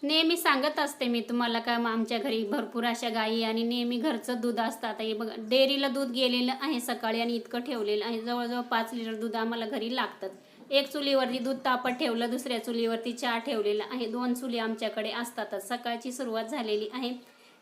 नेहमी सांगत असते मी तुम्हाला का आमच्या घरी भरपूर अशा गायी आणि नेहमी घरचं दूध असतं. आता हे बघा डेअरीला दूध गेलेलं आहे सकाळी आणि इतकं ठेवलेलं आहे. जवळजवळ 5 लिटर दूध आम्हाला घरी लागतं. एक चुलीवरती दूध तापत ठेवलं, दुसऱ्या चुलीवरती चहा ठेवलेला आहे. 2 चुली आमच्याकडे असतातच. सकाळची सुरुवात झालेली आहे.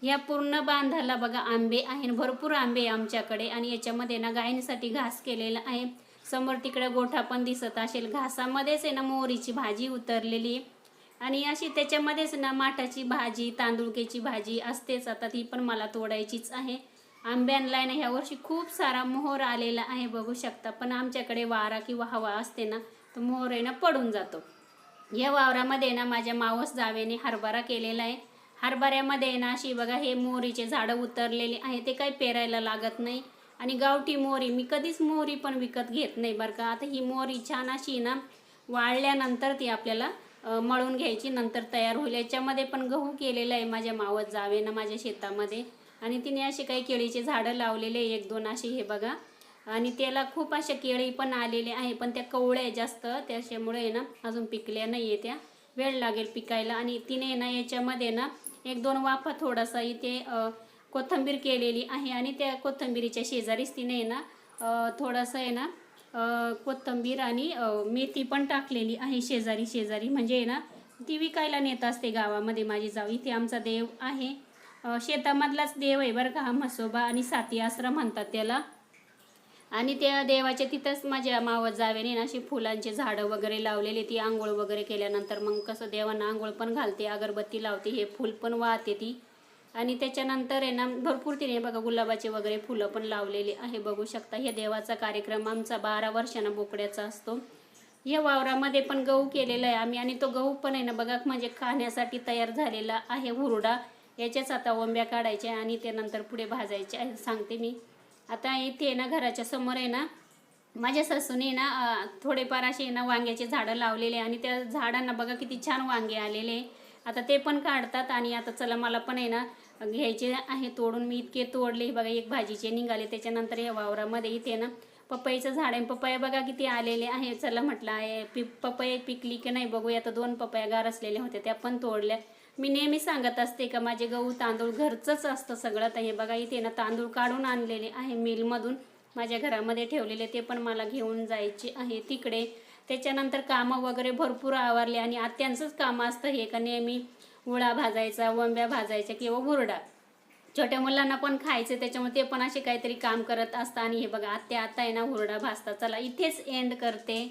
ह्या पूर्ण बांधाला बघा आंबे आहे, भरपूर आंबे आहे आमच्याकडे आणि याच्यामध्ये ना गायींसाठी घास केलेला आहे. समोर तिकडे गोठा पण दिसत असेल. घासामध्येच आहे ना मोहरीची भाजी उतरलेली आहे आणि अशी त्याच्यामध्येच ना माठाची भाजी, तांदुळक्याची भाजी असतेच. आता ती पण मला तोडायचीच आहे. आंब्यांना ना ह्या वर्षी खूप सारा मोहर आलेला आहे बघू शकता. पण आमच्याकडे वारा किंवा हवा असते ना तर मोहर आहे ना पडून जातो. या वावरामध्ये ना माझ्या मावस जावेने हरभरा केलेला आहे. हरभऱ्यामध्ये ना अशी बघा हे मोहरीचे झाडं उतरलेले आहे. ते काही पेरायला लागत नाही आणि गावठी मोहरी मी कधीच मोहरी पण विकत घेत नाही बरं का. आता ही मोहरी छान अशी ना वाळल्यानंतर ती आपल्याला मळून घ्यायची, नंतर तयार होईल. याच्यामध्ये पण गहू केलेला आहे माझ्या मावस जावेनं माझ्या शेतामध्ये आणि तिने असे काही केळीचे झाडं लावलेले 1-2 असे हे बघा आणि त्याला खूप अशा केळी पण आलेले आहे. पण त्या कवळ्या जास्त त्याच्यामुळे ना अजून पिकल्या नाही आहे, त्या वेळ लागेल पिकायला. आणि तिने ना याच्यामध्ये ना 1-2 वाफा थोडासा इथे कोथिंबीर केलेली आहे आणि त्या कोथिंबीरीच्या शेजारीच तिने ना थोडंसं आहे ना कोथिंबीर आणि मेथी पण टाकलेली आहे शेजारी शेजारी. म्हणजे ना ती विकायला नेत असते गावामध्ये माझी जाऊ. इथे आमचा देव आहे, शेतामधलाच देव आहे बरं का हा म्हसोबा आणि साती आश्रम म्हणतात त्याला. आणि त्या देवाच्या तिथंच माझ्या मावस जावेने ना अशी फुलांचे झाडं वगैरे लावलेली. ती आंघोळ वगैरे केल्यानंतर मग कसं देवांना आंघोळ पण घालते, अगरबत्ती लावते, हे फुल पण वाहते ती. आणि त्याच्यानंतर आहे ना भरपूर तिने बघा गुलाबाचे वगैरे फुलं पण लावलेली आहे बघू शकता. हे देवाचा कार्यक्रम आमचा 12 वर्षांना बोकड्याचा असतो. या वावरामध्ये पण गहू केलेला आहे आम्ही आणि तो गहू पण आहे ना बघा म्हणजे खाण्यासाठी तयार झालेला आहे हुरडा. याच्याच आता ओंब्या काढायच्या आणि त्यानंतर पुढे भाजायचे सांगते मी. आता इथे ना घराच्या समोर आहे ना माझ्या सासूने ना थोडेफार असे ना वांग्याचे झाडं लावलेले आणि त्या झाडांना बघा किती छान वांगे आलेले. आता ते पण काढतात आणि आता चला मला पण आहे ना घ्यायचे आहे तोडून. मी इतके तोडले बघा, एक भाजीचे निघाले. त्याच्यानंतर या वावरामध्ये इथे ना पपईचं झाड आहे. पपया बघा किती आलेले आहे. चला म्हटलं आहे पपई पिकली की नाही बघूया. आता 2 पपया गारसलेल्या होत्या त्या पण तोडल्या. मी नेहमी सांगत असते का माझे गहू तांदूळ घरचंच असतं सगळं. तर हे बघा इथे ना तांदूळ काढून आणलेले आहे मिलमधून, माझ्या घरामध्ये ठेवलेले. ते पण मला घेऊन जायचे आहे तिकडे. त्याच्यानंतर कामं वगैरे भरपूर आवरले आणि आत्यांचंच काम असतं हे का नेहमी उळा भाजायचा, वंब्या भाजायच्या किंवा हुरडा. छोट्या मुलांना पण खायचं त्याच्यामुळे ते पण असे काहीतरी काम करत असतात. आणि हे बघा आत्या आता आहे ना हुरडा भाजतात. चला इथेच एंड करते.